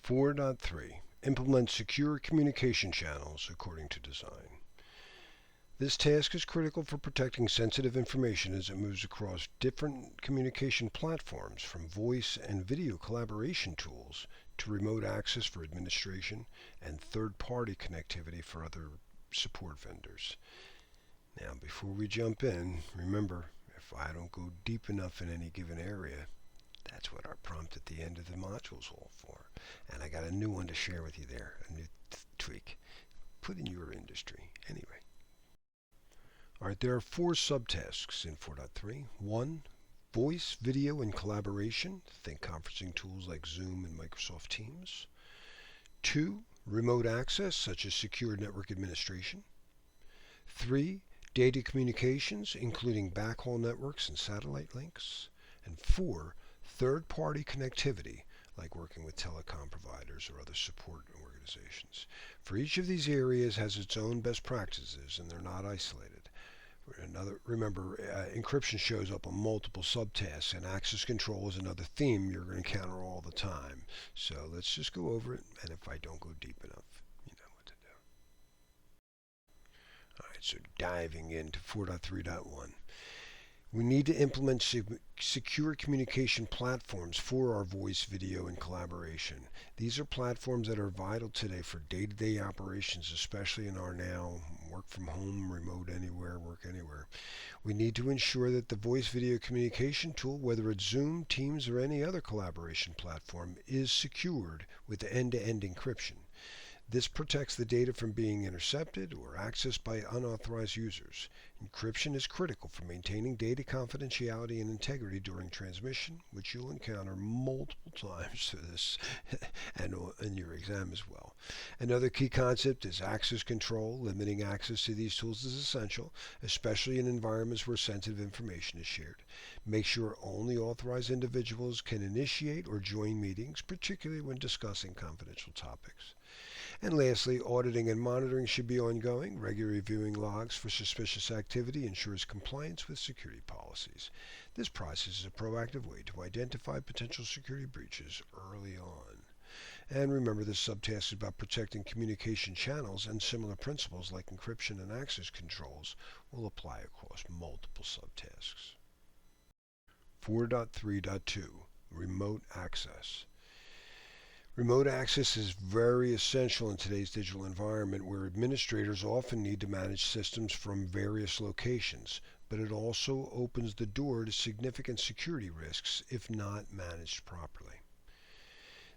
4.3 Implement secure communication channels according to design. This task is critical for protecting sensitive information as it moves across different communication platforms, from voice and video collaboration tools to remote access for administration and third-party connectivity for other support vendors. Now, before we jump in, remember, if I don't go deep enough in any given area, that's what our prompt at the end of the module is all for. And I got a new one to share with you there, a new tweak. Put in your industry. Anyway. Alright, there are 4 subtasks in 4.3. 1. Voice, video, and collaboration. Think conferencing tools like Zoom and Microsoft Teams. 2. Remote access, such as secure network administration. 3. Data communications, including backhaul networks and satellite links. And 4. Third-party connectivity, like working with telecom providers or other support organizations. For each of these areas has its own best practices, and they're not isolated. Remember, encryption shows up on multiple subtasks, and access control is another theme you're going to encounter all the time. So let's just go over it, and if I don't go deep enough, you know what to do. Alright, so diving into 4.3.1. We need to implement secure communication platforms for our voice, video, and collaboration. These are platforms that are vital today for day-to-day operations, especially in our now work from home, remote anywhere, work anywhere. We need to ensure that the voice video communication tool, whether it's Zoom, Teams, or any other collaboration platform, is secured with end-to-end encryption. This protects the data from being intercepted or accessed by unauthorized users. Encryption is critical for maintaining data confidentiality and integrity during transmission, which you'll encounter multiple times through this and in your exam as well. Another key concept is access control. Limiting access to these tools is essential, especially in environments where sensitive information is shared. Make sure only authorized individuals can initiate or join meetings, particularly when discussing confidential topics. And lastly, auditing and monitoring should be ongoing. Regular reviewing logs for suspicious activity ensures compliance with security policies. This process is a proactive way to identify potential security breaches early on. And remember, this subtask is about protecting communication channels, and similar principles like encryption and access controls will apply across multiple subtasks. 4.3.2 Remote Access. Remote access is very essential in today's digital environment, where administrators often need to manage systems from various locations, but it also opens the door to significant security risks if not managed properly.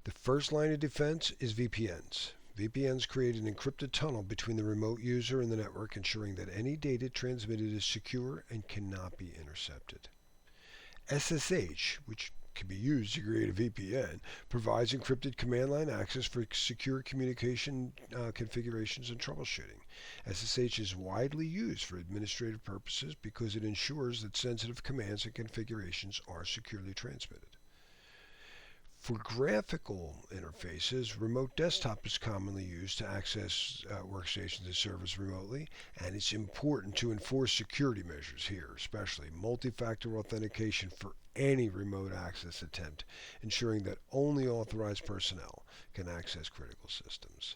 The first line of defense is VPNs. VPNs create an encrypted tunnel between the remote user and the network, ensuring that any data transmitted is secure and cannot be intercepted. SSH, which can be used to create a VPN, provides encrypted command line access for secure communication configurations and troubleshooting. SSH is widely used for administrative purposes because it ensures that sensitive commands and configurations are securely transmitted. For graphical interfaces, remote desktop is commonly used to access workstations and servers remotely, and it's important to enforce security measures here, especially multi-factor authentication for any remote access attempt, ensuring that only authorized personnel can access critical systems.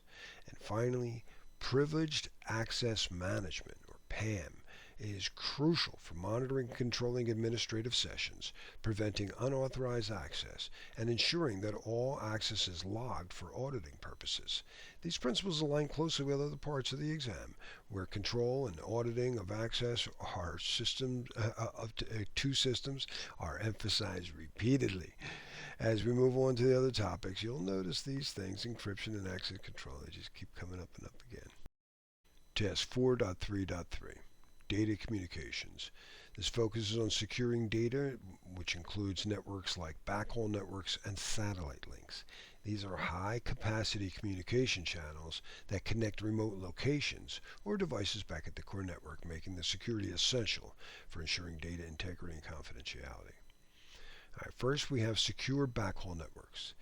And finally, privileged access management, or PAM, is crucial for monitoring and controlling administrative sessions, preventing unauthorized access, and ensuring that all access is logged for auditing purposes. These principles align closely with other parts of the exam, where control and auditing of access are to systems are emphasized repeatedly. As we move on to the other topics, you'll notice these things, encryption and access control, they just keep coming up and up again. Task 4.3.3. Data communications. This focuses on securing data, which includes networks like backhaul networks and satellite links. These are high-capacity communication channels that connect remote locations or devices back at the core network, making the security essential for ensuring data integrity and confidentiality. All right, first, we have secure backhaul networks.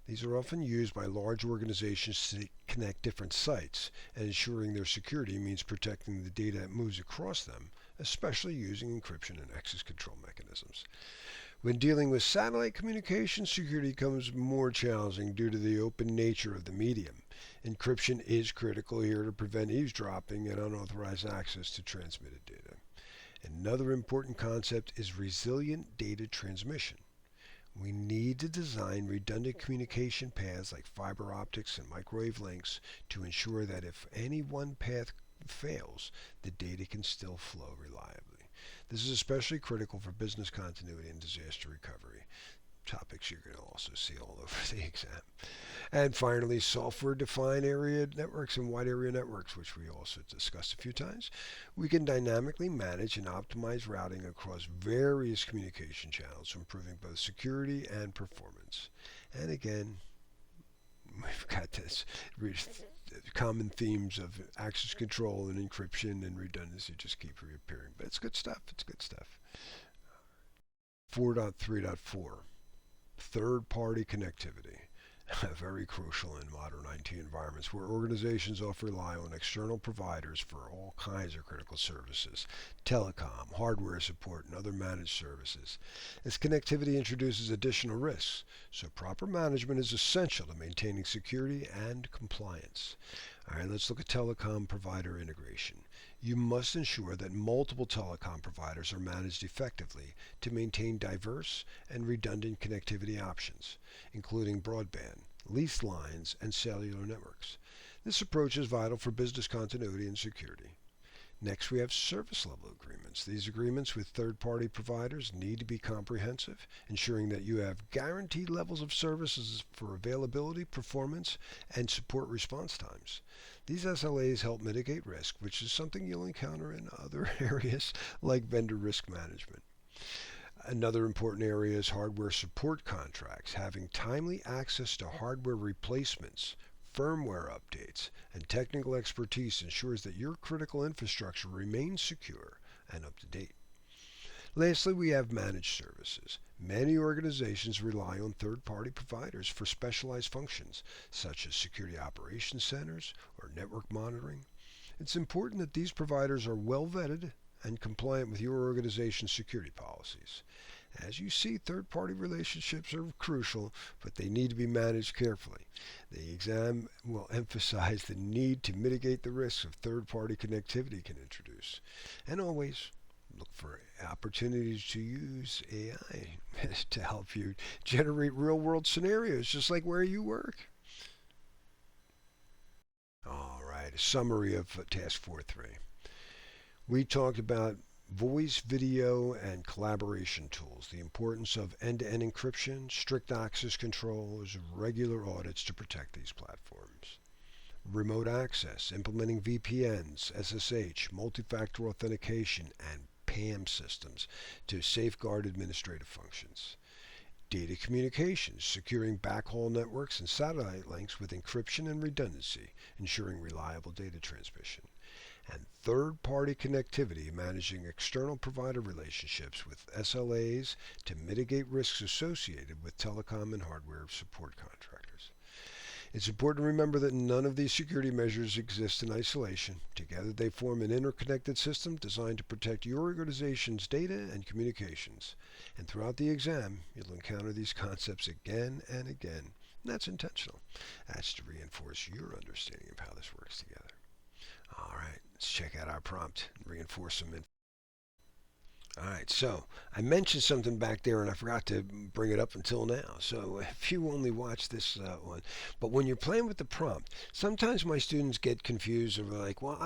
These are often used by large organizations to connect different sites, and ensuring their security means protecting the data that moves across them, especially using encryption and access control mechanisms. When dealing with satellite communication, security becomes more challenging due to the open nature of the medium. Encryption is critical here to prevent eavesdropping and unauthorized access to transmitted data. Another important concept is resilient data transmission. We need to design redundant communication paths like fiber optics and microwave links to ensure that if any one path fails, the data can still flow reliably. This is especially critical for business continuity and disaster recovery, topics you're going to also see all over the exam. And finally, software-defined area networks and wide area networks, which we also discussed a few times. We can dynamically manage and optimize routing across various communication channels, improving both security and performance. And again, we've got this common themes of access control and encryption and redundancy just keep reappearing. But it's good stuff. It's good stuff. 4.3.4, third-party connectivity. Very crucial in modern IT environments where organizations often rely on external providers for all kinds of critical services, telecom, hardware support, and other managed services. This connectivity introduces additional risks, so proper management is essential to maintaining security and compliance. All right, let's look at telecom provider integration. You must ensure that multiple telecom providers are managed effectively to maintain diverse and redundant connectivity options, including broadband, leased lines, and cellular networks. This approach is vital for business continuity and security. Next, we have service level agreements. These agreements with third-party providers need to be comprehensive, ensuring that you have guaranteed levels of services for availability, performance, and support response times. These SLAs help mitigate risk, which is something you'll encounter in other areas like vendor risk management. Another important area is hardware support contracts. Having timely access to hardware replacements, firmware updates, and technical expertise ensures that your critical infrastructure remains secure and up to date. Lastly, we have managed services. Many organizations rely on third-party providers for specialized functions, such as security operations centers or network monitoring. It's important that these providers are well vetted and compliant with your organization's security policies. As you see, third-party relationships are crucial, but they need to be managed carefully. The exam will emphasize the need to mitigate the risks of third-party connectivity can introduce. And always look for opportunities to use AI to help you generate real-world scenarios, just like where you work. All right, a summary of Task 4.3. We talked about voice, video, and collaboration tools, the importance of end-to-end encryption, strict access controls, regular audits to protect these platforms. Remote access, implementing VPNs, SSH, multi-factor authentication, and PAM systems to safeguard administrative functions. Data communications, securing backhaul networks and satellite links with encryption and redundancy, ensuring reliable data transmission. And third-party connectivity, managing external provider relationships with SLAs to mitigate risks associated with telecom and hardware support contractors. It's important to remember that none of these security measures exist in isolation. Together they form an interconnected system designed to protect your organization's data and communications. And throughout the exam, you'll encounter these concepts again and again. And that's intentional. That's to reinforce your understanding of how this works together. All right, let's check out our prompt and reinforce some info. All right, so I mentioned something back there and I forgot to bring it up until now. So if you only watch this one, but when you're playing with the prompt, sometimes my students get confused and they're like, well,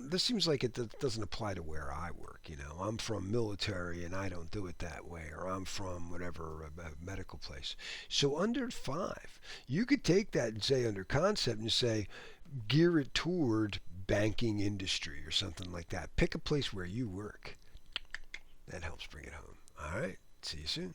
this seems like it doesn't apply to where I work. You know, I'm from military and I don't do it that way, or I'm from whatever medical place. So under 5, you could take that and say under concept and say, gear it toward banking industry or something like that. Pick a place where you work. That helps bring it home. All right. See you soon.